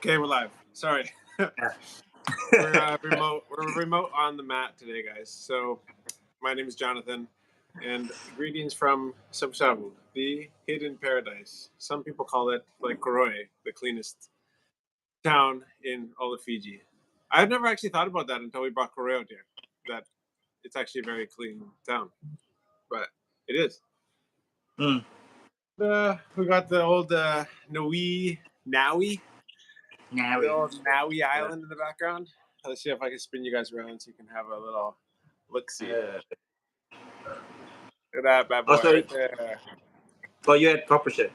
Okay, we're live. Sorry. Yeah. We're remote. We're remote on the mat today, guys. So, my name is Jonathan, and greetings from Sabsabu, the hidden paradise. Some people call it like Koroi, the cleanest town in all of Fiji. I've never actually thought about that until we brought Koroi out here. That it's actually a very clean town, but it is. Mm. We got the old Naui, Now the old Maui Island in the background. Let's see if I can spin you guys around so you can have a little look-see. Look at that bad boy right there. But you had Copper Shed.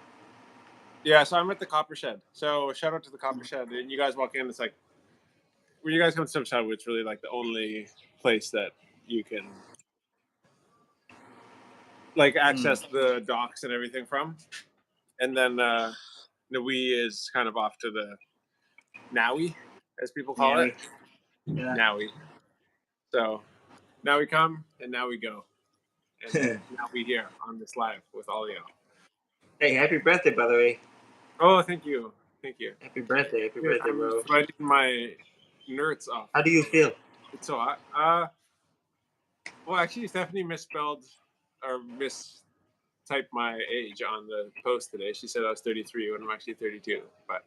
Yeah, so I'm at the Copper Shed. So shout out to the Copper Shed. And you guys walk in, it's like, when you guys come to Subside, it's really like the only place that you can like access the docks and everything from. And then Naui is kind of off to the Naui, as people call it. Yeah. Naui. So now we come and now we go. And now we here on this live with all y'all. Hey, happy birthday, by the way. Oh, thank you. Thank you. Happy birthday, I'm bro. sweating my nerds off. How do you feel? It's so hot. Well, actually, Stephanie misspelled or mistyped my age on the post today. She said I was 33 when I'm actually 32. But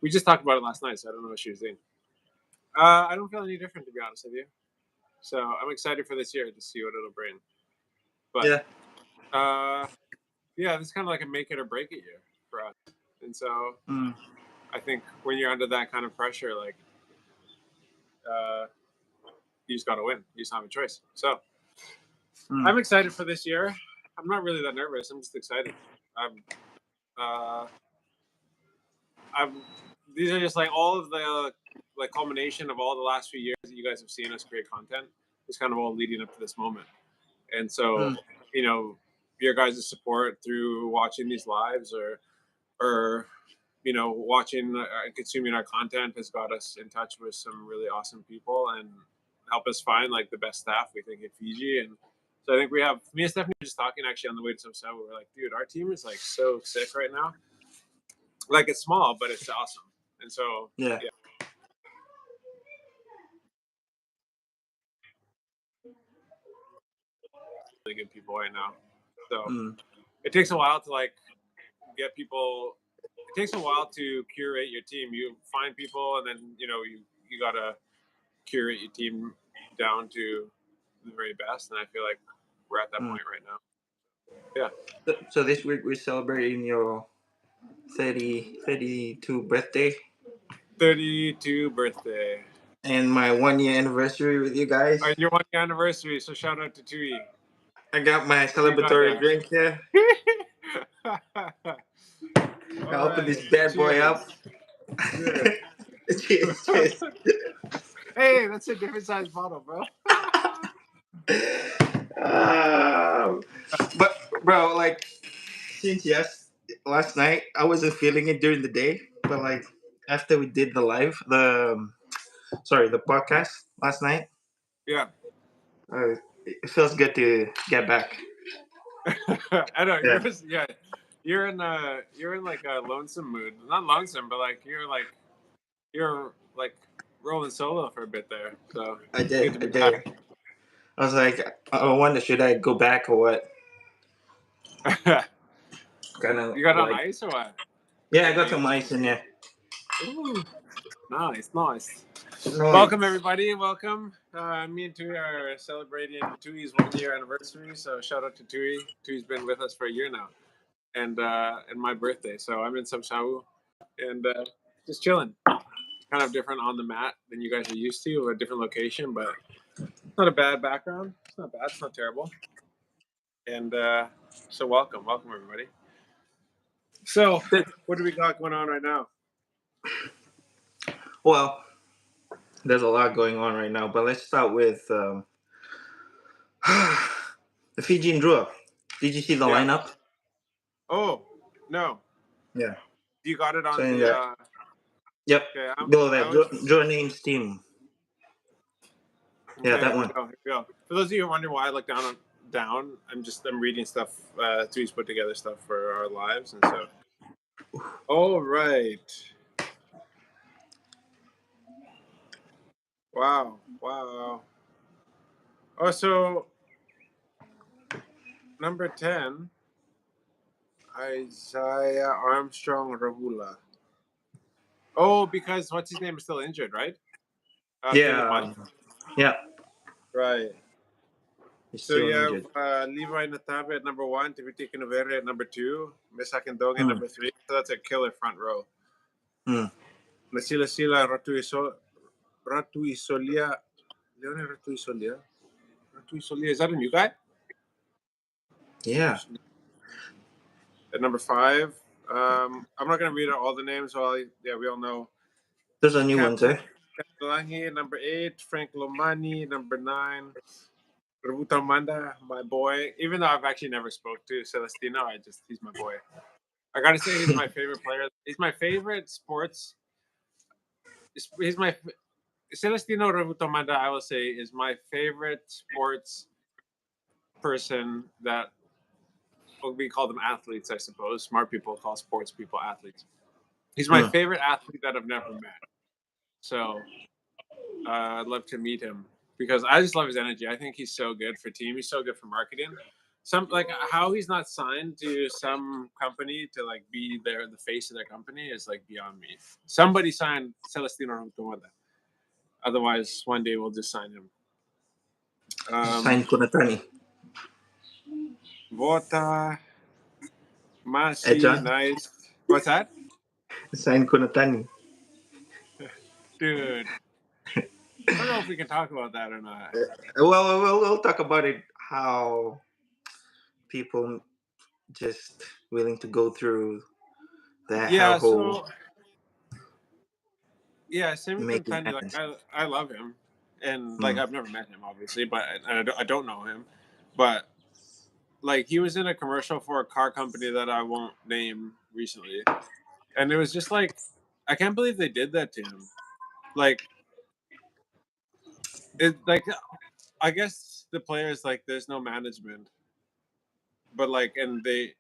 we just talked about it last night, so I don't know what she was thinking. I don't feel any different, to be honest with you. So I'm excited for this year to see what it'll bring. But yeah, this is kind of like a make it or break it year for us. And so I think when you're under that kind of pressure, like you just got to win. You just don't have a choice. So I'm excited for this year. I'm not really that nervous. I'm just excited. These are just like all of the like culmination of all the last few years that you guys have seen us create content. It's kind of all leading up to this moment. And so, you know, your guys' support through watching these lives or you know, watching and consuming our content has got us in touch with some really awesome people and help us find like the best staff we think in Fiji. And so I think we have me and Stephanie were just talking actually on the way to some stuff. We're like, dude, our team is like so sick right now. Like it's small, but it's awesome. And so yeah. Really good people right now. So it takes a while to like get people. It takes a while to curate your team. You find people, and then you know you gotta curate your team down to the very best. And I feel like we're at that point right now. Yeah. So this week we're celebrating your 32 birthday. 32 birthday. And my 1 year anniversary with you guys. Your 1 year anniversary. So shout out to Tui. I got my celebratory drink here. I'll open this bad boy up. Cheers. Hey, that's a different size bottle, bro. But bro, like since last night I wasn't feeling it during the day, but like after we did the podcast last night. Yeah. It feels good to get back. I know. You're in like a lonesome mood. Not lonesome, but like you're like rolling solo for a bit there. So I did. I was like, I wonder, should I go back or what? You got on ice or what? Yeah, I got some ice in there. Ooh, nice. Welcome everybody. Welcome. Me and Tui are celebrating Tui's 1 year anniversary. So shout out to Tui. Tui's been with us for a year now, and my birthday. So I'm in Samsau and just chilling. Kind of different on the mat than you guys are used to, a different location, but it's not a bad background. It's not bad. It's not terrible. And so welcome everybody. So what do we got going on right now? Well, there's a lot going on right now, but let's start with the Fijian Draw. Did you see the lineup? Oh, no. Yeah. You got it on Yep. Okay, below that, draw names team. Yeah, that one. Here we go. For those of you who wonder why I look down, I'm reading stuff. Tui's put together stuff for our lives, and so. All right. Wow. Oh, so number 10, Isaiah Armstrong Rahula. Oh, because what's his name is still injured, right? Caleb Yeah, Mani. yeah, Right. he's So still you have injured. Levi Natabe at number 1, Timothy Kinovere at number 2, Misak Ndong at Hmm. number 3. So that's a killer front row. Hmm. Nasila Sila Ratu Isolia. Leone Ratu Isolia. Ratu Isolia. Is that a new guy? Yeah, At number 5. I'm not going to read out all the names. Well, yeah, we all know. those are new ones, Captain eh? Lange at number 8. Frank Lomani, number 9. Revuta Manda, my boy. Even though I've actually never spoke to Celestino, he's my boy. I gotta say, he's my favorite player. He's my favorite sports. He's my Celestino Revutomanda. I will say is my favorite sports person that we call them athletes. I suppose smart people call sports people athletes. He's my Hmm. favorite athlete that I've never met. So I'd love to meet him because I just love his energy. I think he's so good for team. He's so good for marketing. Some like how he's not signed to some company to like be the face of their company is like beyond me. Somebody signed Celestino Rontomada. Otherwise, one day we'll just sign him. Sign Kunatani. Vota, Masi, John, nice. What's that, sign Kunatani. dude? I don't know if we can talk about that or not. Well, we'll talk about it. How people just willing to go through the Yeah, hellhole so yeah, to Sami make it Quintana, like happen. I love him, and like Hmm. I've never met him obviously, but I don't know him, but like he was in a commercial for a car company that I won't name recently, and it was just like I can't believe they did that to him. Like it, like I guess the players like there's no management, but like and they,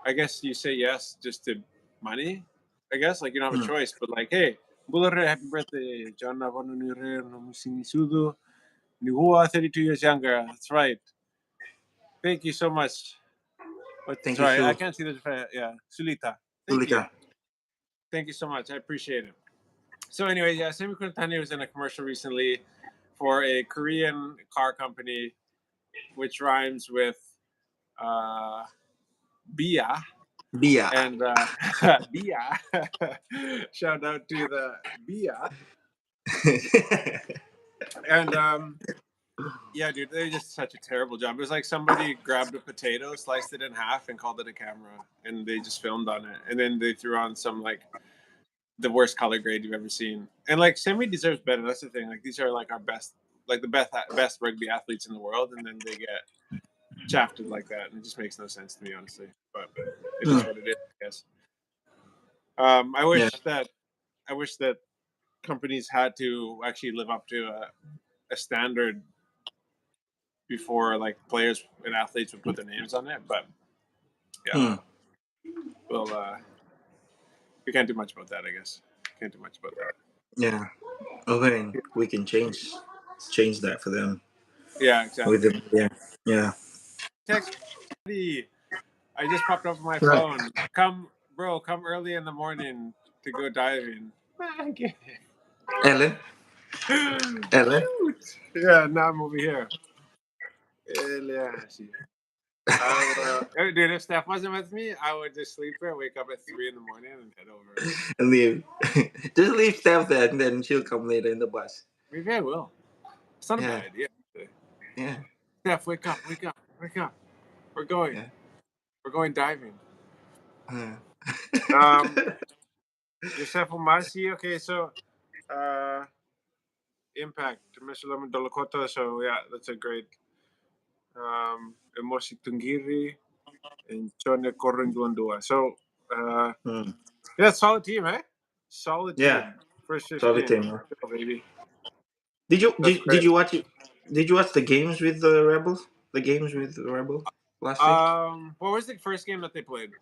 I guess you say yes just to money. I guess like you don't have a Hmm. choice, but like hey, Bulare, happy birthday, John Navanunire, Nomusinisudu. Nihua, 32 years younger. That's right. Thank you so much. But Thank you, sorry, I Sue. can't see the. Yeah, Sulita. Thank you. Sulika. Thank you so much. I appreciate it. So, anyway, yeah, Sami Kuntani was in a commercial recently for a Korean car company, which rhymes with Bia. Bia. And Bia. Shout out to the Bia. And yeah, dude, they did just such a terrible job. It was like somebody grabbed a potato, sliced it in half, and called it a camera, and they just filmed on it. And then they threw on some like the worst color grade you've ever seen. And like Semi deserves better. That's the thing. Like these are like our best, like the best rugby athletes in the world, and then they get shafted like that, and it just makes no sense to me, honestly. But it Hmm. is what it is, I guess. I Yeah. wish that companies had to actually live up to a standard before like players and athletes would put their names on it. But yeah, Hmm. well, we can't do much about that, I guess. Can't do much about that. Yeah. Okay, we can change that for them Yeah, with exactly. them. Yeah. Yeah. Text Buddy. I just popped up on my Right. phone. Come, bro, come early in the morning to go diving. Ellen. Ellen. Shoot. Yeah, now I'm over here. Yeah, dude, if Steph wasn't with me, I would just sleep here, wake up at 3 in the morning, and head over. And leave. Just leave Steph there, and then she'll come later in the bus. Maybe I will. It's not a Yeah. bad idea. Yeah. Steph, wake up, wake up, wake up. We're going. Yeah. We're going diving. Uh, Um, Joseph Omasi. Okay, so Impact, Mr. Lemon Dolokota. So yeah, that's a great Emosi Tungiri and Chone Korundundua. So hmm. yeah, solid team, eh? Solid Yeah. team. First Solid 15. team. Huh? Oh, baby. Did you That's did, great. did you watch it? Did you watch the games with the Rebels? The games with the Rebels last week? What was the first game that they played?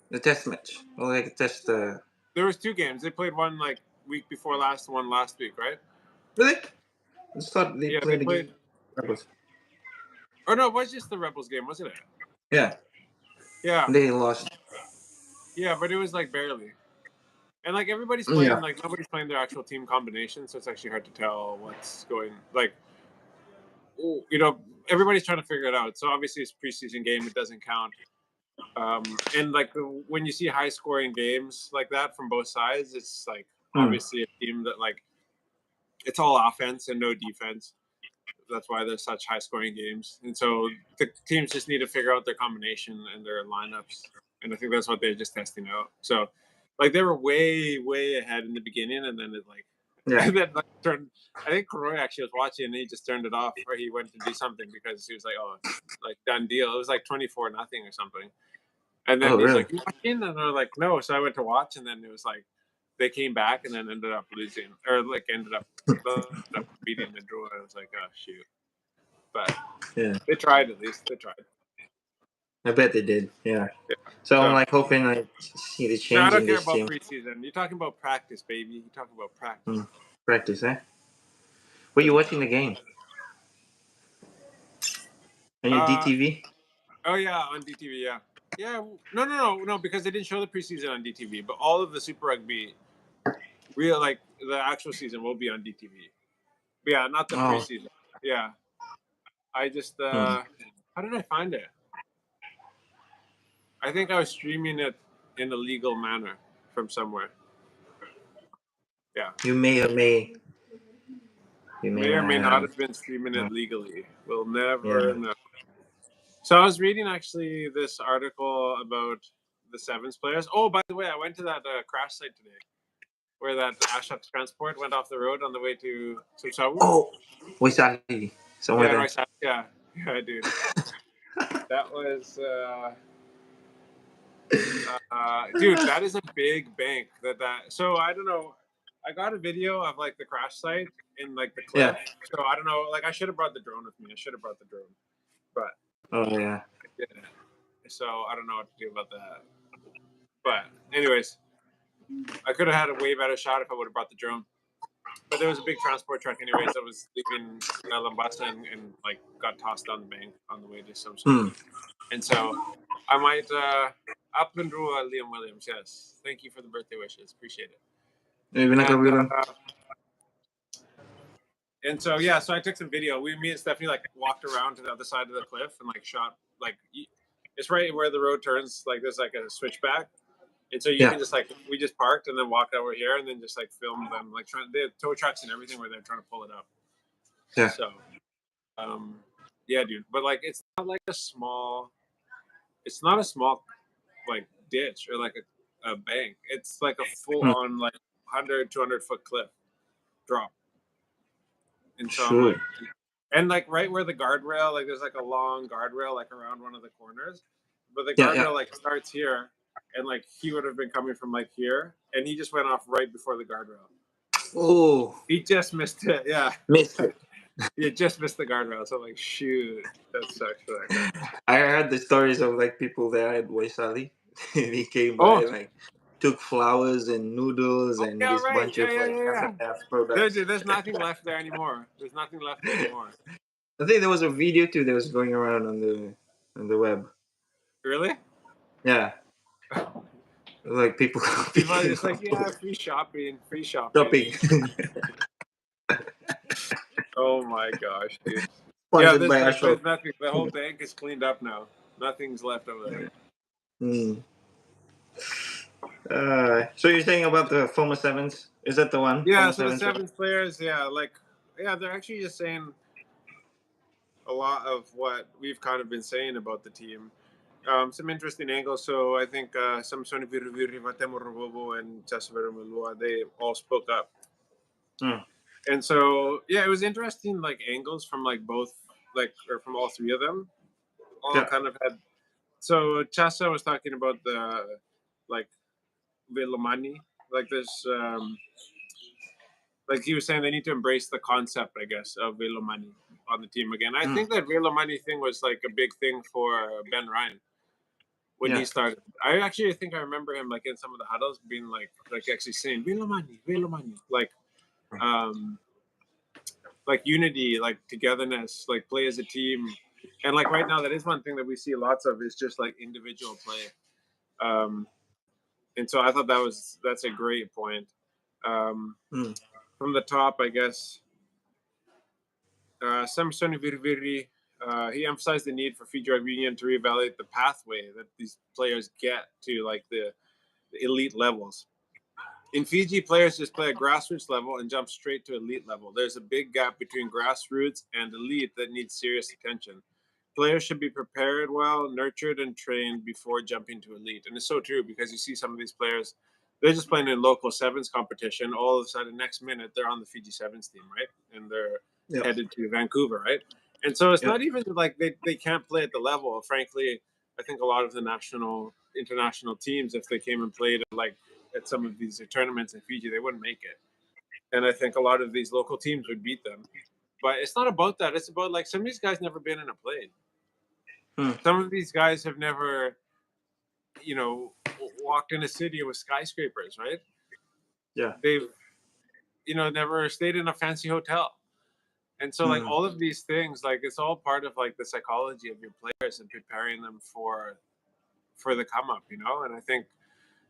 The test match. Well, like test. There was two games. They played one like week before last, won last week, right? Really? I just thought they Yeah, played they played. against Rebels. Or no, it was just the Rebels game, wasn't it? Yeah. Yeah. They lost. Yeah, but it was like barely. And like everybody's Yeah. playing, like nobody's playing their actual team combination, so it's actually hard to tell what's going. Like, you know, everybody's trying to figure it out. So obviously it's a preseason game; it doesn't count. And like when you see high scoring games like that from both sides, it's like obviously a team that like it's all offense and no defense. That's why there's such high scoring games. And so the teams just need to figure out their combination and their lineups. And I think that's what they're just testing out. So like they were way, way ahead in the beginning, and then it like Yeah. and then like turned. I think Roy actually was watching and he just turned it off, or he went to do something because he was like, "Oh, like done deal." It was like 24-0 or something. And then Oh, he's really? like, "You watching?" And they're like, "No." So I went to watch, and then it was like they came back and then ended up losing, or like ended up beating the draw. I was like, "Oh shoot!" But Yeah. they tried at least. They tried. I bet they did. Yeah. Yeah. So I'm like hoping I see the No, I change don't in care this about team. preseason. You're talking about practice, baby. You're talking about practice. Practice, eh? Were you watching the game? On your DTV? Oh yeah, on DTV. Yeah. Yeah. No. Because they didn't show the preseason on DTV, but all of the Super Rugby, real like the actual season, will be on DTV. But yeah, not the Oh. preseason. Yeah. I just Hmm. how did I find it? I think I was streaming it in a legal manner from somewhere. Yeah. You may or may. You may May or not may not have. have been streaming it legally. We'll never Yeah. know. So I was reading actually this article about the Sevens players. Oh, by the way, I went to that crash site today where that Ashok transport went off the road on the way to Sabu. Oh, Waisali. Somewhere Yeah, there. right. Yeah, dude. That was, dude. That is a big bank. So I don't know. I got a video of like the crash site in like the cliff. Yeah. So I don't know. Like I should have brought the drone with me. I should have brought the drone, but Oh, yeah. I didn't. So I don't know what to do about that. But anyways, I could have had a way better shot if I would have brought the drone. But there was a big transport truck, anyways, that was leaving Lambasa and like got tossed on the bank on the way to some sort. And so I might up and through Liam Williams. Yes, thank you for the birthday wishes. Appreciate it. And so yeah, so I took some video. Me and Stephanie like walked around to the other side of the cliff and like shot like it's right where the road turns. Like there's like a switchback. And so you can just like we just parked and then walked over here and then just like filmed them like they have tow trucks and everything where they're trying to pull it up. Yeah. So, yeah, dude. But like it's not like it's not a small like ditch or like a bank. It's like a full on like 100, 200 foot cliff drop. And so I'm like, and like right where the guardrail, like there's like a long guardrail like around one of the corners, but the guardrail like starts here. And like he would have been coming from like here, and he just went off right before the guardrail. Oh, he just missed it. Yeah, missed it. He just missed the guardrail. So I'm like, shoot, that sucks for that guy. I heard the stories of like people there at Waisali. He came by and like took flowers and noodles and this bunch of like half products. There's nothing left there anymore. There's nothing left there anymore. I think there was a video too that was going around on the web. Really? Yeah. Like people are just like, yeah, free shopping. Oh my gosh, dude. Sponsored by there's Ashok. nothing. The whole bank is cleaned up now. Nothing's left over there. So you're saying about the former Sevens? Is that the one? Yeah, so the Sevens players, they're actually just saying a lot of what we've kind of been saying about the team. Some interesting angles. So I think Samson Viruviri, Vatemo Robobo, and Chasavero Mulua, they all spoke up. And so, yeah, it was interesting, like angles from like both, like, or from all three of them. All kind of had. So Chasa was talking about the, like, Vilomani. Like this, like he was saying they need to embrace the concept, I guess, of Vilomani on the team again. I think that Vilomani thing was like a big thing for Ben Ryan. when he started. I think I remember him like in some of the huddles being like actually saying Villamani, like unity, like togetherness, like play as a team. And like right now, that is one thing that we see lots of is just like individual play. And so I thought that's a great point. From the top, I guess, Samsoni Virviri, he emphasized the need for Fiji Rugby Union to reevaluate the pathway that these players get to like the elite levels. In Fiji, players just play at grassroots level and jump straight to elite level. There's a big gap between grassroots and elite that needs serious attention. Players should be prepared well, nurtured, and trained before jumping to elite. And it's so true because you see some of these players, they're just playing in local sevens competition. All of a sudden, next minute, they're on the Fiji sevens team, right? And they're headed to Vancouver, right? And so it's not even like they can't play at the level. Frankly, I think a lot of the international teams, if they came and played at some of these tournaments in Fiji, they wouldn't make it. And I think a lot of these local teams would beat them. But it's not about that. It's about like some of these guys never been in a plane. Some of these guys have never, walked in a city with skyscrapers, right? Yeah. They've, never stayed in a fancy hotel. And so like all of these things, like it's all part of like the psychology of your players and preparing them for the come up, And I think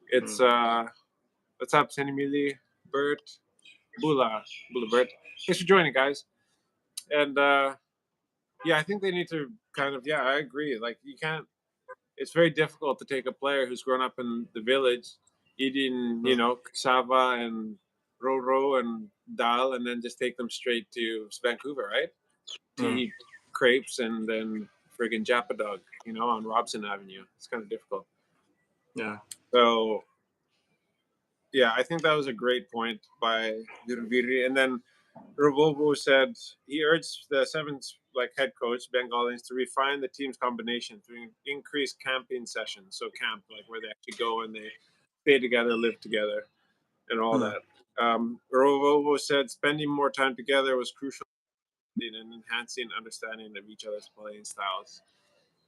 it's what's up, Senimili, Bert, Bula Bert. Thanks for joining, guys. And I think they need to kind of I agree. Like you can't. It's very difficult to take a player who's grown up in the village, eating cassava and roro and dal, and then just take them straight to Vancouver, right? To eat crepes and then friggin' Japa Dog, on Robson Avenue. It's kind of difficult. Yeah. So, I think that was a great point by Virviri. And then Robobo said he urged the Sevens head coach Bengalis to refine the team's combination through increased camping sessions. So camp, where they actually go and they stay together, live together, and all that. Robobo said spending more time together was crucial in enhancing understanding of each other's playing styles.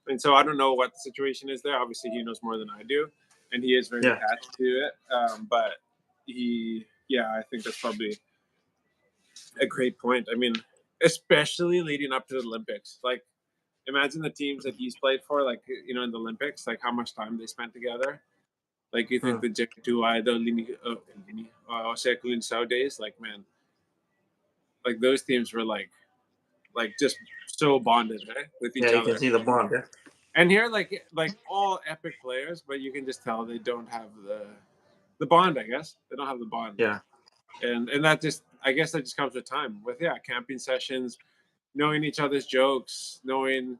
And so I don't know what the situation is there. Obviously, he knows more than I do, and he is very attached to it. But I think that's probably a great point. I mean, especially leading up to the Olympics. Like, imagine the teams that he's played for, in the Olympics, like how much time they spent together. Like, you think the J2I, the Sekulin Sao days, like, man, like those teams were like just so bonded with each other. Yeah, you can see the bond. Yeah. And here, like all epic players, but you can just tell they don't have the bond. I guess they don't have the bond. Yeah. And that just, I guess that just comes with time, with camping sessions, knowing each other's jokes, knowing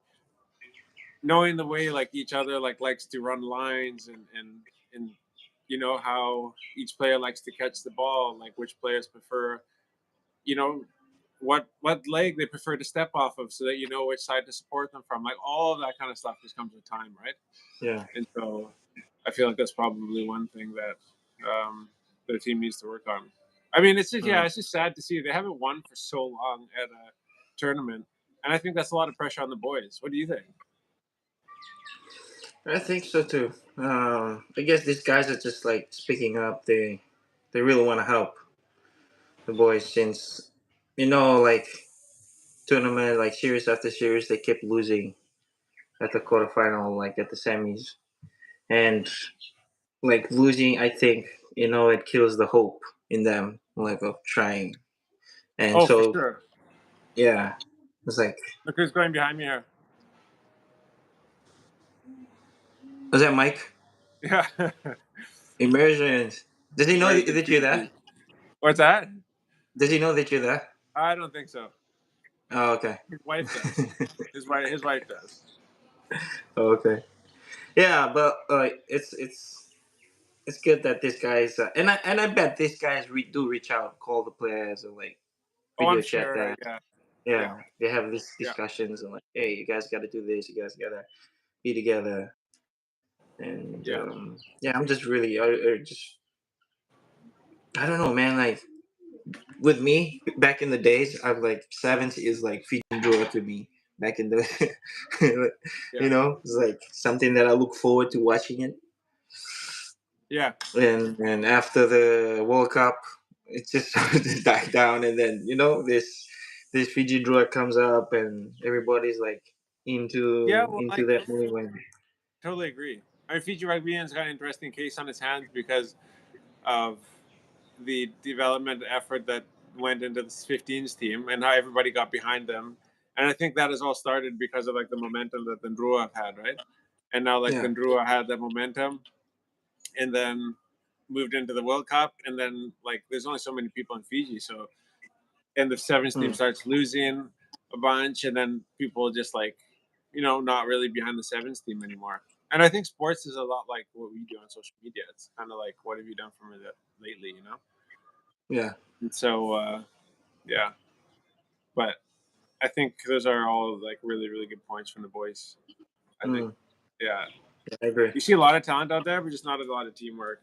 the way like each other likes to run lines and how each player likes to catch the ball, like which players prefer, what leg they prefer to step off of, so that you know which side to support them from. Like all of that kind of stuff just comes with time, right? Yeah. And so I feel like that's probably one thing that the team needs to work on. I mean, it's just it's just sad to see they haven't won for so long at a tournament, and I think that's a lot of pressure on the boys. What do you think? I think so too. I guess these guys are just like speaking up. They really want to help the boys, since like tournament, like series after series, they kept losing at the quarterfinal, like at the semis, and like losing. I think it kills the hope in them, like of trying. And so, for sure. Yeah, it's like, Look who's going behind me here. Was that Mike? Yeah. Immersions. Does he know that you're there? What's that? Does he know that you're there? I don't think so. Oh, okay. His wife does. his wife does. Oh, okay. Yeah, but it's good that these guys and I bet these guys do reach out, call the players, or like video chat sure, that. Yeah, they have these discussions and like, hey, you guys got to do this. You guys got to be together. And I'm just really, I don't know, man. Like with me back in the days, I'm like sevens is like Fiji draw to me, back in the Yeah. it's like something that I look forward to watching it. Yeah. And after the World Cup, it just just died down, and then this Fiji draw comes up, and everybody's like Yeah. into Well, into like, that movement. totally agree. I mean, Fiji Rugby has got an interesting case on its hands because of the development effort that went into this 15s team and how everybody got behind them. And I think that has all started because of like the momentum that the Ndrua have had, right? And now like the Yeah, Ndrua had that momentum and then moved into the World Cup, and then like there's only so many people in Fiji, so and the sevens team mm, starts losing a bunch, and then people just like not really behind the sevens team anymore. And I think sports is a lot like what we do on social media. It's kind of like, what have you done for me lately, yeah, And so yeah, but I think those are all like really really good points from the boys. I think mm, yeah, yeah, I agree. you see a lot of talent out there, but just not a lot of teamwork.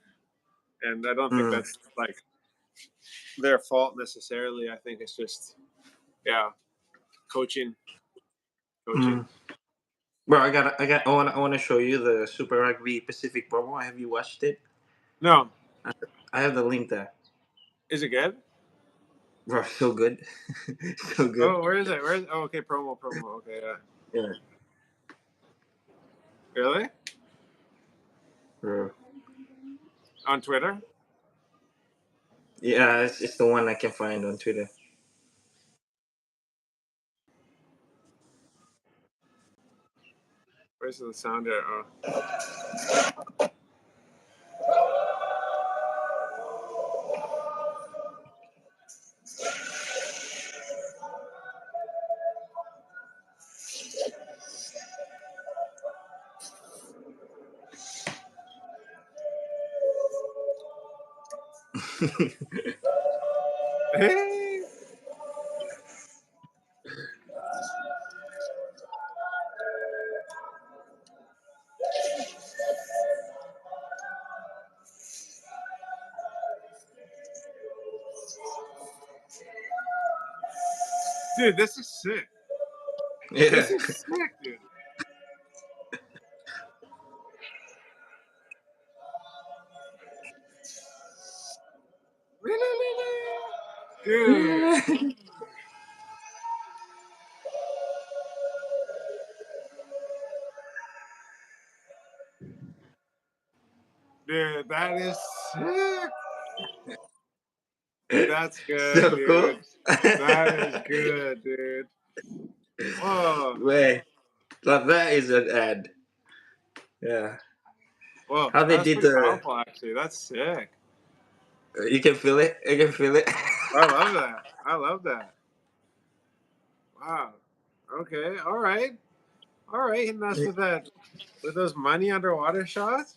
And I don't think Mm, that's like their fault necessarily. I think it's just yeah, coaching, coaching. mm. Bro, I want to show you the Super Rugby Pacific promo. Have you watched it? No, I, I have the link there. is it good? Bro, so good, so good. Oh, where is it? Where is? Oh, okay, promo. Okay, yeah. Yeah, Really? bro. On Twitter? Yeah, it's the one I can find on Twitter. Where's the sound there? Oh. Hey, dude, this is sick. Yeah. This is sick, dude. Dude, dude, that is sick. That's good, So cool. dude. That is good, dude. Whoa, Wait, that is an ad. Yeah. whoa, How they that's did pretty the. powerful, actually. That's sick. You can feel it. I can feel it. I love that. I love that. Wow. Okay. All right. All right. Hitting us with that, with those money underwater shots.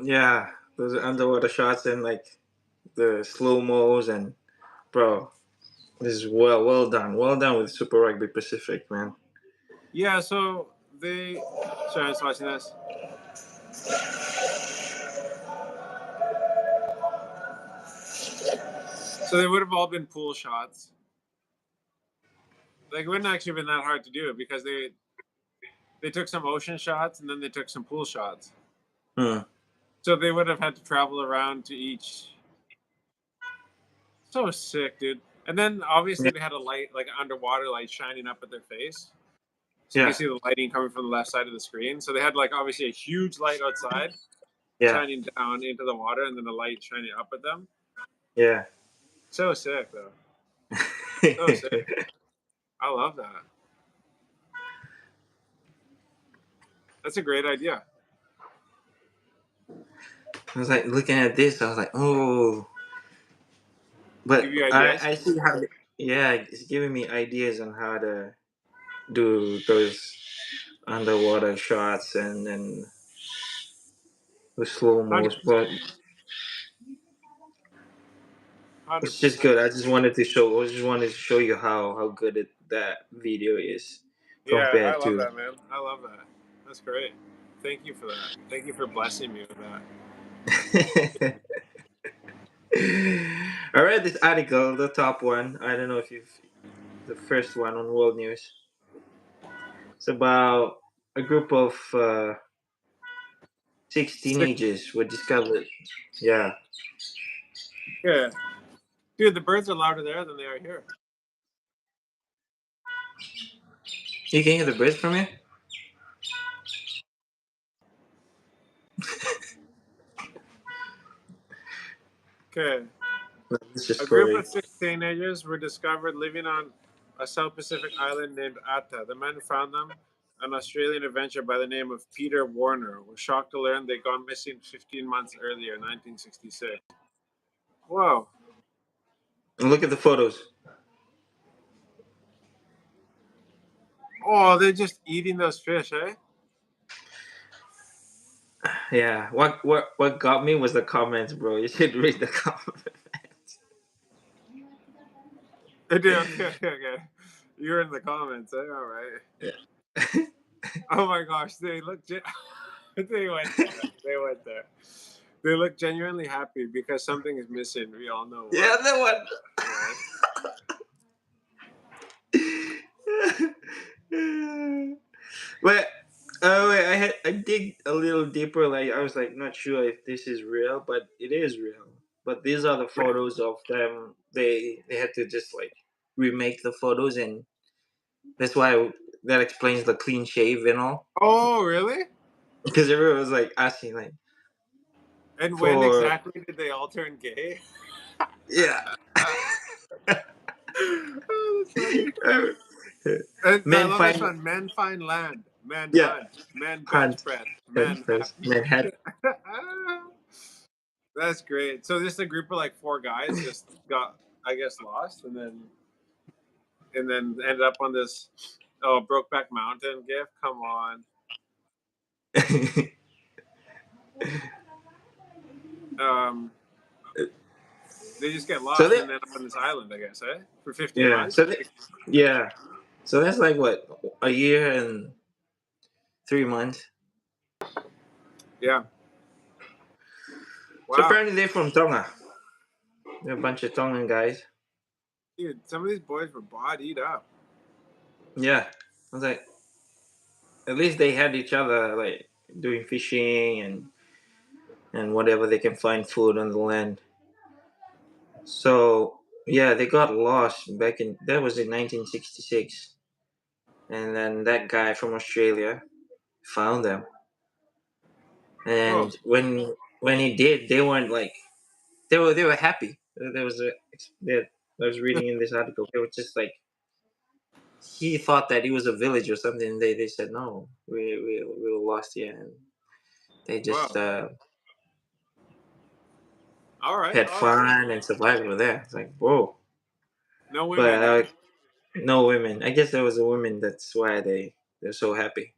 Yeah, those underwater shots and like the slow mos and bro, this is well done with Super Rugby Pacific, man. Yeah. So they. Sorry, I was watching this. So they would have all been pool shots. Like it wouldn't actually have been that hard to do it because they took some ocean shots and then they took some pool shots. Hmm. So they would have had to travel around to each. So sick, dude. And then obviously Yeah, they had a light, like an underwater light, shining up at their face. So you can yeah, see the lighting coming from the left side of the screen. So they had like obviously a huge light outside yeah, shining down into the water, and then the light shining up at them. yeah. So sick, though. So sick. I love that. That's a great idea. I was like looking at this. I was like, oh, but Give you I ideas. I see how. Yeah, it's giving me ideas on how to do those underwater shots and the slow mos. 100%. But it's just 100%. good. I just wanted to show you how good that video is Yeah, I compared love to. that, man. I love that. That's great. Thank you for that. Thank you for blessing me with that. I read this article, the top one. I don't know if you've the first one on World News. It's about a group of 6 teenagers were discovered. Yeah. Yeah. Dude, the birds are louder there than they are here. You can hear the birds from here? Okay. That's just A group story. of 6 teenagers were discovered living on a South Pacific island named Atta. The men found them, an Australian adventurer by the name of Peter Warner, were shocked to learn they'd gone missing 15 months earlier, 1966. Whoa. And look at the photos. Oh, they're just eating those fish, eh? Yeah. What got me was the comments, bro. You should read the comments. Okay, okay. You're in the comments, eh? All right. Yeah. Oh my gosh, they look. They went there. They went there. They look genuinely happy because something is missing. We all know what. Yeah, that one. Right? But wait, I dig a little deeper. Like I was like not sure if this is real, but it is real. But these are the photos of them. They had to just like remake the photos, and that's why that explains the clean shave and all. Oh, really? Because everyone was like asking like And when for exactly did they all turn gay? yeah. Oh, that's funny. And I Men love this find one. Men find land. Men yeah hunt. Men bench hunt press. and Men first men had That's great. So just a group of like 4 guys just got, I guess, lost, and then ended up on this Brokeback Mountain gif. Come on. Um, they just get so lost they and end up on this island, I guess, eh? For 15 yeah months. so they, yeah so that's like what a year and 3 months. Yeah. So Wow. apparently they're from Tonga. They're a bunch of Tongan guys. Dude, some of these boys were bodied up. Yeah, I was like, at least they had each other, like doing fishing and whatever they can find food on the land. So yeah, they got lost back in that was in 1966, and then that guy from Australia found them. Whoa. And when he did, they weren't like they were happy. There was a that I was reading in this article. They were just like he thought that it was a village or something. They said no, we were lost here, and they just Whoa. All right. had fun and survived over there. It's like whoa, No but women, eh? no women. I guess there was a woman. That's why they're so happy.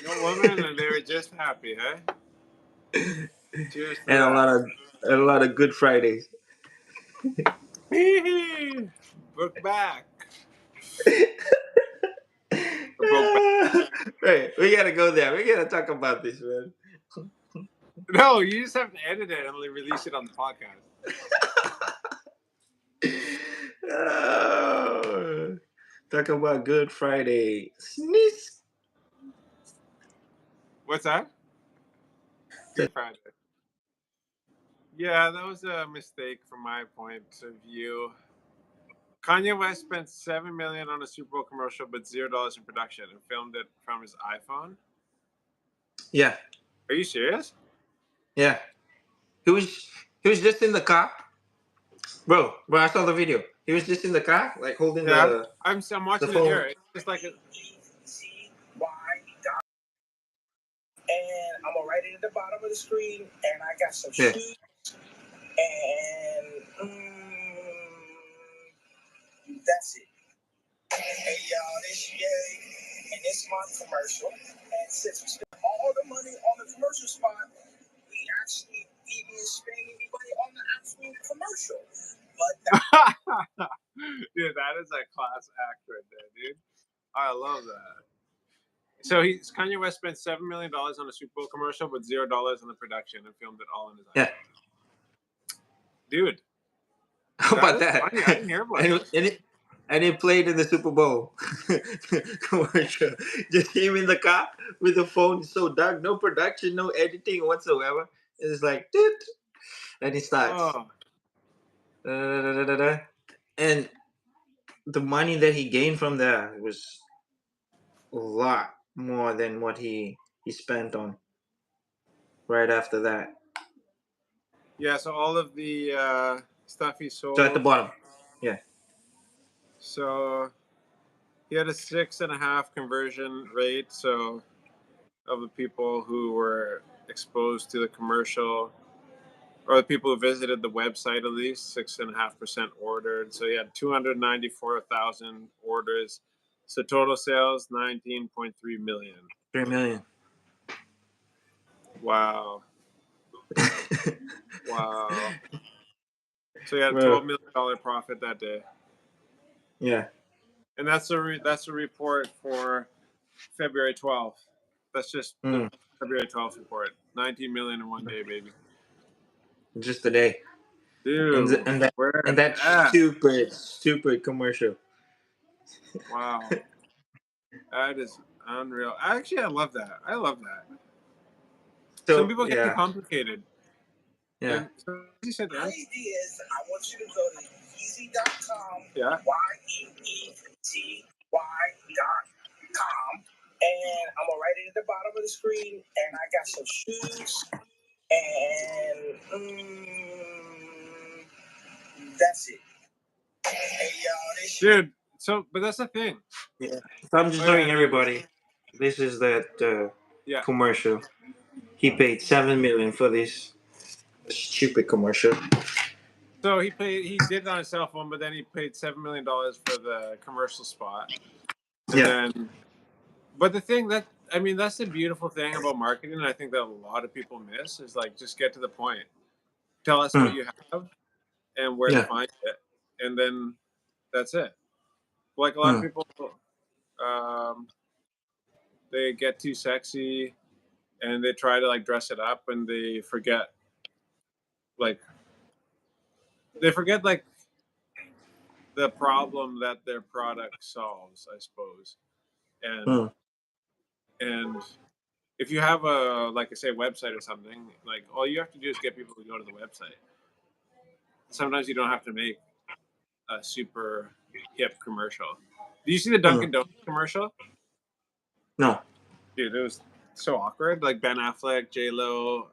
No women, and they were just happy, eh? Cheers to And that. a lot of Good Fridays. Look back. Broke back. Right, we gotta go there. We gotta talk about this, man. No, you just have to edit it and release it on the podcast. Oh, talk about Good Friday. Sneeze. What's that? Good Friday. Yeah, that was a mistake from my point of view. Kanye West spent $7 million on a Super Bowl commercial, but $0 in production, and filmed it from his iPhone. Yeah, Are you serious? yeah. He was just in the car, bro. Bro, I saw the video. He was just in the car, like holding Yeah, the I'm watching it phone. here. It's just like and I'm gonna write it at the bottom of the screen, and I got some shoes, and that's it. Hey y'all, this Yay, and it's my commercial. And since we spent all the money on the commercial spot, we actually didn't spend any money on the actual commercial. But dude, that is a class act right there, dude. I love that. So Kanye West spent $7 million on a Super Bowl commercial, but $0 on the production, and filmed it all in his iPhone. Yeah. Dude, How about is that? funny. I didn't hear about this. and it played in the Super Bowl commercial. Just him in the car with the phone so dark, no production, no editing whatsoever. It's like, doot, and it starts. Oh, Da-da-da-da-da. And the money that he gained from that was a lot more than what he spent on right after that. yeah. So all of the stuff he So at the sold. bottom, yeah, So he had a 6.5 conversion rate. So of the people who were exposed to the commercial, or the people who visited the website at least, 6.5% ordered. So he had 294,000 orders. So total sales 19.3 million. 3 million. Wow. Wow. So he had a Bro, $12 million profit that day. yeah. And that's a report for February 12th. That's just the Mm, February 12th report. 19 million in one day, baby. just a day, and Dude, where and that at? stupid commercial. Wow. That is unreal. Actually, I love that. I love that. Some So people get too yeah, complicated. yeah. And so you said The that. idea is I want you to go to Yeezy.com, Yeah. YEETY.com, and I'm gonna write it at the bottom of the screen. And I got some shoes, and that's it. Hey y'all, this Dude, so but that's the thing. Yeah. So I'm just Oh yeah, showing and then everybody. This is that yeah. commercial. He paid 7 million for this stupid commercial. So he did it on his cell phone, but then he paid $7 million for the commercial spot. And Yeah. then but the thing that I mean that's the beautiful thing about marketing, and I think that a lot of people miss is like just get to the point. Tell us what Mm, you have and where to yeah. find it. And then that's it. Like a lot of Mm, people um, they get too sexy and they try to like dress it up and like they forget like the problem that their product solves, I suppose. And mm, and if you have a like I say website or something, like all you have to do is get people to go to the website. Sometimes you don't have to make a super hip commercial. Do you see the mm. Dunkin' Donuts commercial? No. Dude, it was so awkward. Like Ben Affleck, J Lo,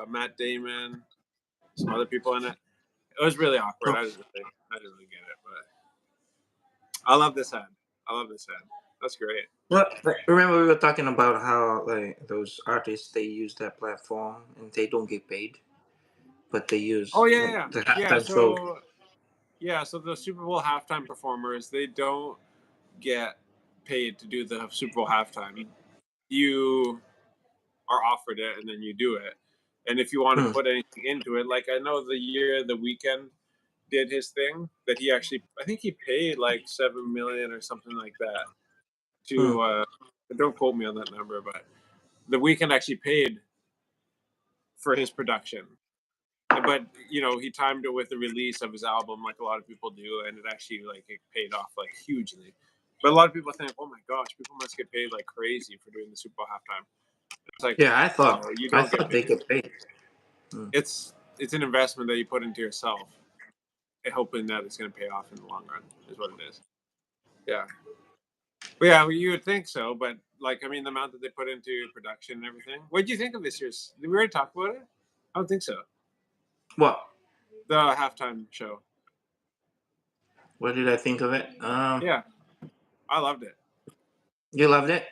Matt Damon, some other people in it. It was really awkward. Oh. I didn't really get it, but I love this ad. I love this ad. That's great. Well, remember we were talking about how like those artists they use that platform and they don't get paid, but they Oh use yeah, like yeah, the yeah. halftime show. So the Super Bowl halftime performers, they don't get paid to do the Super Bowl halftime. You are offered it, and then you do it. And if you want to Mm, put anything into it, like I know the year the Weekend did his thing, that he actually, I think he paid like 7 million or something like that mm, to. Don't quote me on that number, but the Weekend actually paid for his production. But he timed it with the release of his album, like a lot of people do, and it actually like it paid off like hugely. But a lot of people think, oh my gosh, people must get paid like crazy for doing the Super Bowl halftime. It's like, yeah, no, you I don't get thought they paid. get paid. Mm, It's an investment that you put into yourself, and hoping that it's going to pay off in the long run. Is what it is. Yeah, but yeah, well, you would think so. But like, I mean, the amount that they put into production and everything. What did you think of this year's? Did we already talk about it? I don't think so. what? The halftime show. What did I think of it? Yeah, I loved it. You loved it.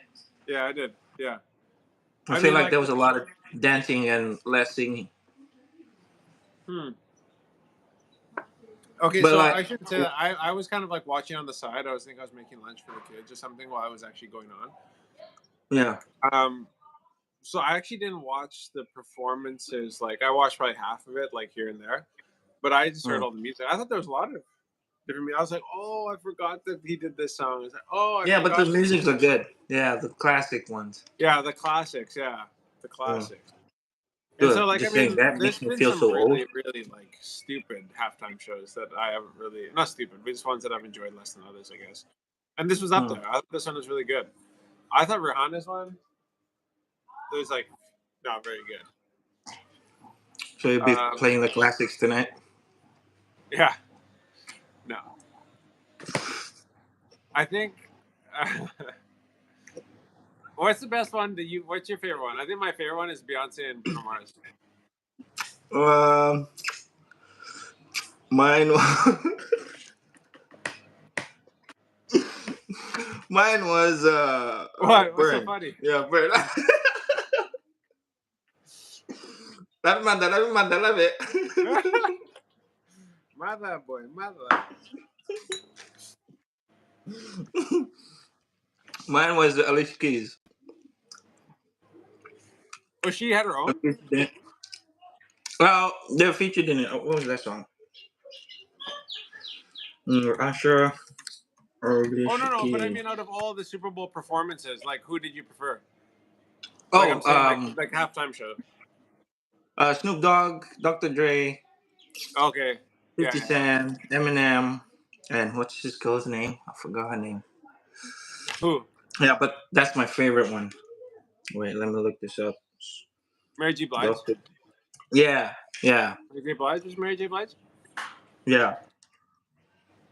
Yeah, I did. Yeah. I I feel mean, like like, there was a lot of dancing and less singing, hmm. Okay, but so like, I should say that I was kind of like watching on the side. I was thinking I was making lunch for the kids or something while I was actually going yeah. on. So I actually didn't watch the performances. Like, I watched probably half of it, like here and there. But I just heard Mm. all the music. I thought there was a lot of different. I was like, oh, I forgot that he did this song. I was like, oh, I Yeah, but the forgot that he did musics are this. good. Yeah, the classic ones. Yeah, the classics. Yeah, the Mm. classics. And so, Good. like, I Just saying mean, that there's makes me been feel some so old. really, really like stupid halftime shows that I haven't really, not stupid, but just ones that I've enjoyed less than others, I guess. And this was up there. I thought this one was really good. I thought Rihanna's one, it was like not very good. So you'll be playing the classics tonight? Yeah. No. I think. What's the best one that you? What's your favorite one? I think my favorite one is Beyonce and Bruno Mars. Mine was mine was What? What's so Burn. funny? Yeah, Burn. Tapi mandala be. Mother boy, mother. Mine was Alicia Keys. Oh, she had her own. Well, they're featured in it. What was that song? Usher or Alicia Oh no, but I Keys. mean, out of all the Super Bowl performances, like who did you prefer? Like I'm Oh, saying, like halftime show. Snoop Dogg, Dr. Dre, Okay. 50 Yeah. Cent, Eminem, and what's his girl's name? I forgot her name. Who? Yeah, but that's my favorite one. Wait, let me look this up. Mary J. Blige. Yeah. Mary J. Blige was Mary J. Blige, Yeah.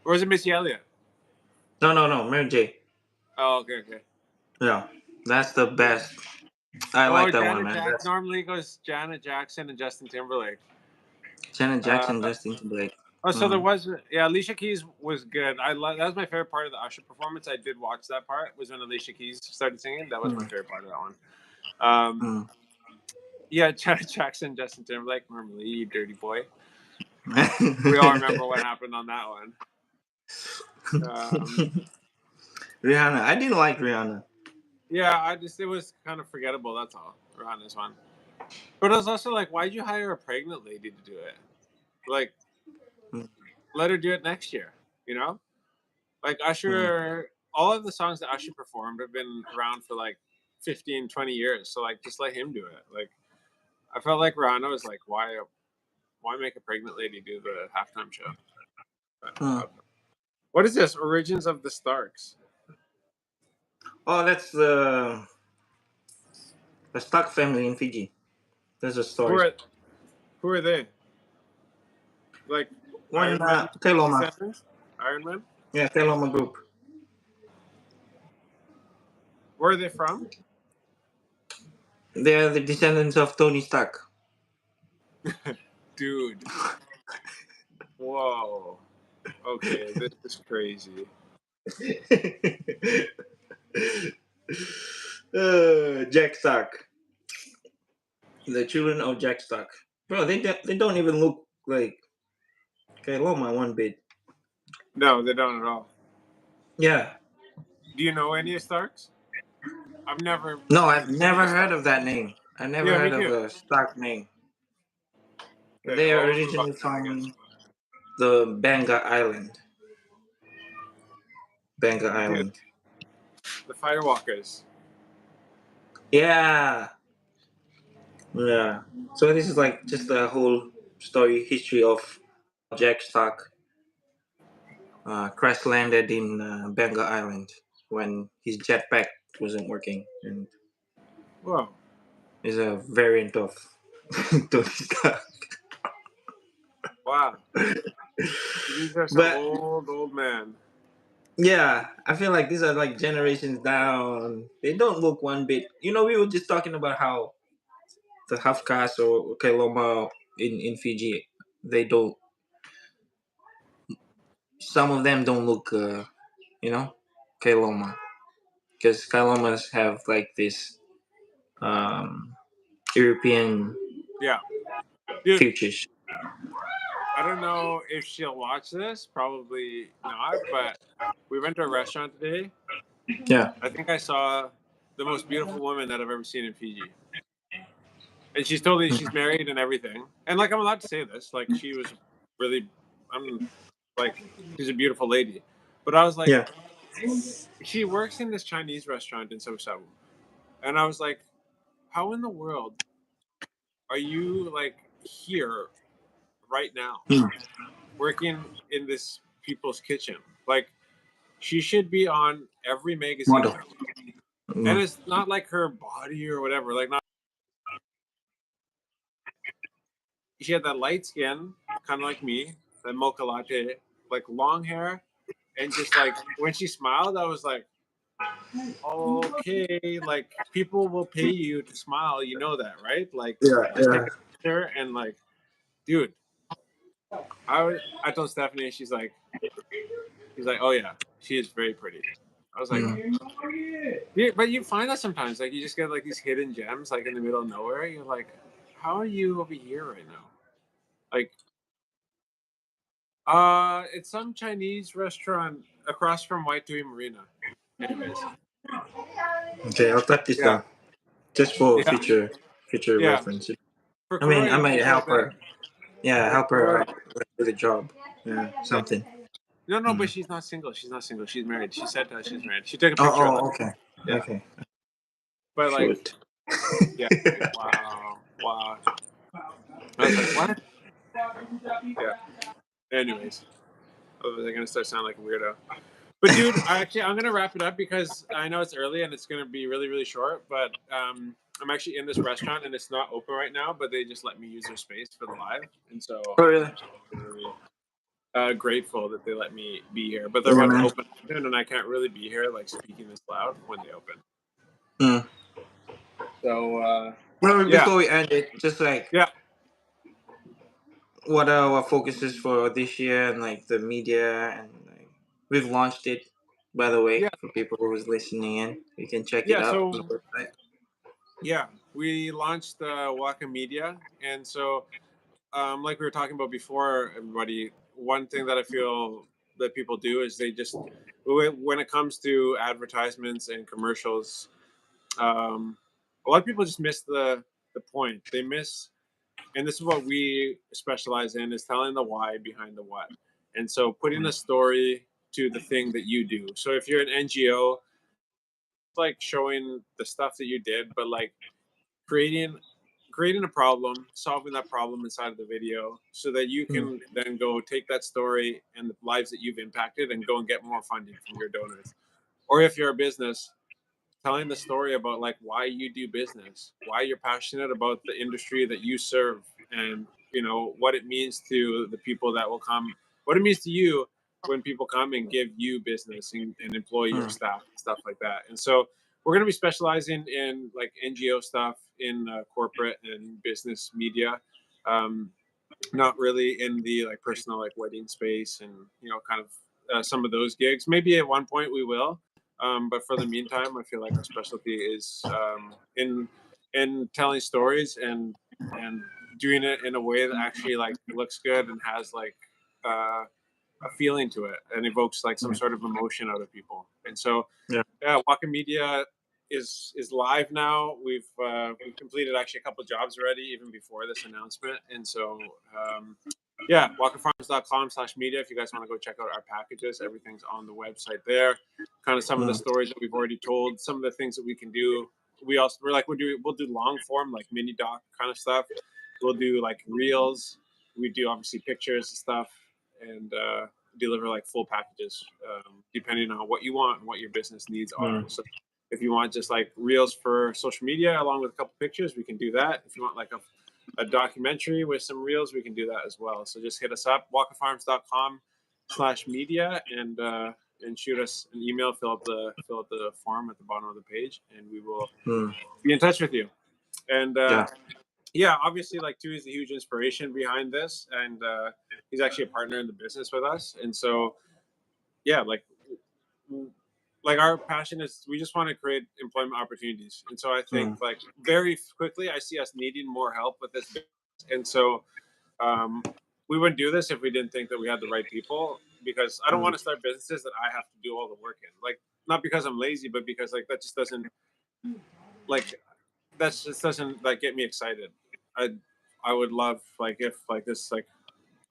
or was it Missy Elliott? No, Mary J. Oh, okay. Yeah, that's the best. I like that one, Janet man. Jackson. Normally goes Janet Jackson and Justin Timberlake. Janet Jackson, Justin Timberlake. So there was, Alicia Keys was good. That was my favorite part of the Usher performance. I did watch that part. Was when Alicia Keys started singing. That was my favorite part of that one. Yeah, Janet Jackson, Justin Timberlake. Remember, you dirty boy. We all remember what happened on that one. Rihanna. I didn't like Rihanna. Yeah, it was kind of forgettable. That's all. Rihanna's one. But it was also like, why'd you hire a pregnant lady to do it? Like, let her do it next year. You know, like Usher. All of the songs that Usher performed have been around for like 15, 20 years. So like, just let him do it. Like, I felt like Rihanna was like, why make a pregnant lady do the halftime show? But, what is this? Origins of the Starks. Oh, that's the Stark family in Fiji. There's a story. Who are they? Like One Iron Man Kailoma. descendants? Iron Man? Yeah, Kailoma group. Where are they from? They're the descendants of Tony Stark. Dude. Whoa. Okay, this is crazy. Jack Stark. The children of Jack Stark. Bro, they don't even look like Kailoma one bit. No, they don't at all. Yeah. Do you know any Starks? I've never heard of that name. I never Yeah, me heard of too. a Stark name. Okay, They are well, originally from the Banga Island. Banga Island. The Firewalkers. Yeah. Yeah. So this is like just the whole history of Jack Stark crash landed in Banga Island when his jetpack wasn't working, and Whoa. is a variant of Tony Stark. Wow. These are some But old man. yeah, I feel like these are like generations down. They don't look one bit. You know, we were just talking about how the half caste or Kailoma in Fiji, they don't. Some of them don't look, Kailoma, because Kailomas have like this European Yeah. Dude, features. I don't know if she'll watch this. Probably not, but we went to a restaurant today. Yeah. I think I saw the most beautiful woman that I've ever seen in Fiji. And she's married and everything. And like, I'm allowed to say this. Like, she was really, she's a beautiful lady. But I was like, Yeah. she works in this Chinese restaurant in Sosawu. And I was like, how in the world are you like here right now, working in this people's kitchen? Like, she should be on every magazine Model. cover. And it's not like her body or whatever. Like, not. She had that light skin, kind of like me, that mocha latte, like long hair, and just like when she smiled, I was like, okay, like people will pay you to smile, you know that, right? Like, just take a picture and like, dude, I told Stephanie, she's like, oh yeah, she is very pretty. I was like, yeah, but you find that sometimes, like you just get like these hidden gems, like in the middle of nowhere. You're like, how are you over here right now? Like, it's some Chinese restaurant across from White Tui Marina. Anyways, Okay, I'll type this yeah, down just for yeah, future yeah. reference. For I mean, I Korean might people, help her. Yeah, like help her Korean, out with the job. Yeah, yeah. something. No, but she's not single. She's not single. She's married. She said she's married. She took a picture of that. Okay. Yeah, Okay. but like, Shoot. yeah, wow. I was like, what? Yeah. Anyways, oh, they're gonna start sounding like a weirdo. But dude, I'm gonna wrap it up because I know it's early and it's gonna be really really short. But I'm actually in this restaurant and it's not open right now, but they just let me use their space for the live, and so Oh, really? I'm really grateful that they let me be here. But they're Yeah, about to man. open soon, and I can't really be here like speaking this loud when they open. Mm. So Well, yeah, before we end it, just like yeah, what are our focuses for this year and like the media and like we've launched it, by the way, yeah, for people who's listening in. You can check it yeah. out on the So website. yeah, we launched Waka Media, and so like we were talking about before, everybody, one thing that I feel that people do is they just, when it comes to advertisements and commercials, a lot of people just miss the point. They miss, and this is what we specialize in, is telling the why behind the what. And so putting a story to the thing that you do. So if you're an NGO, like showing the stuff that you did, but like creating a problem, solving that problem inside of the video, so that you Mm. can then go take that story and the lives that you've impacted and go and get more funding from your donors. Or if you're a business, telling the story about like why you do business, why you're passionate about the industry that you serve, and you know what it means to the people that will come, what it means to you when people come and give you business and employ your Mm. staff and stuff like that. And so we're going to be specializing in like NGO stuff, in corporate and business media, um, not really in the like personal like wedding space and kind of some of those gigs. Maybe at one point we will, but for the meantime, I feel like our specialty is in telling stories and doing it in a way that actually like looks good and has like a feeling to it and evokes like some Yeah. sort of emotion out of people. And so Yeah. yeah, Waka Media is live now. We've completed actually a couple of jobs already, even before this announcement. And so yeah, wakafarms.com/media. If you guys want to go check out our packages, everything's on the website there. Kind of some of the Mm. stories that we've already told, some of the things that we can do. We'll do long form like mini doc kind of stuff. We'll do like reels. We do obviously pictures and stuff, and deliver like full packages depending on what you want and what your business needs are. Mm. So if you want just like reels for social media along with a couple pictures, we can do that. If you want like a documentary with some reels, we can do that as well. So just hit us up, wakafarms.com/media, and shoot us an email, fill out the form at the bottom of the page, and we will Mm. be in touch with you. And Yeah. yeah, obviously, like Tu is a huge inspiration behind this, and he's actually a partner in the business with us. And so, yeah, like our passion is we just want to create employment opportunities. And so I think Mm. like very quickly, I see us needing more help with this business. And so we wouldn't do this if we didn't think that we had the right people. Because I don't want Mm. to start businesses that I have to do all the work in. Like not because I'm lazy, but because like that just doesn't like like get me excited. I I would love like if like this like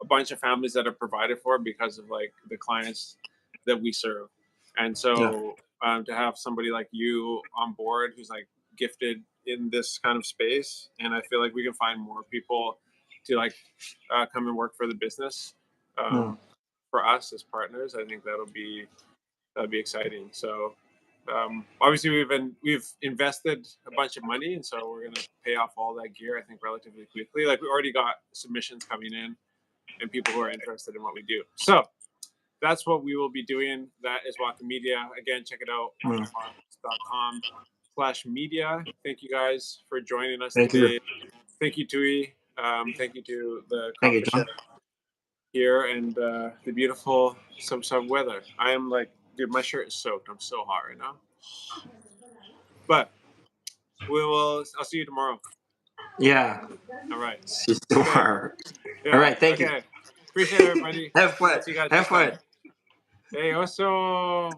a bunch of families that are provided for because of like the clients that we serve, and Yeah. so to have somebody like you on board who's like gifted in this kind of space, and I feel like we can find more people to like come and work for the business for us as partners. I think that'll be exciting. So obviously we've invested a bunch of money, and so we're gonna pay off all that gear I think relatively quickly. Like we already got submissions coming in and people who are interested in what we do. So that's what we will be doing. That is Waka Media. Again, check it out on farms.com/media. Thank you guys for joining us today. Thank you, Tui. Thank you to the competition here and the beautiful sub weather. I am like, dude, my shirt is soaked. I'm so hot right now. But I'll see you tomorrow. Yeah. All right. See you tomorrow. Yeah. All right. Thank you. Appreciate it, everybody. Have fun. See you guys Have fun. Hey, also.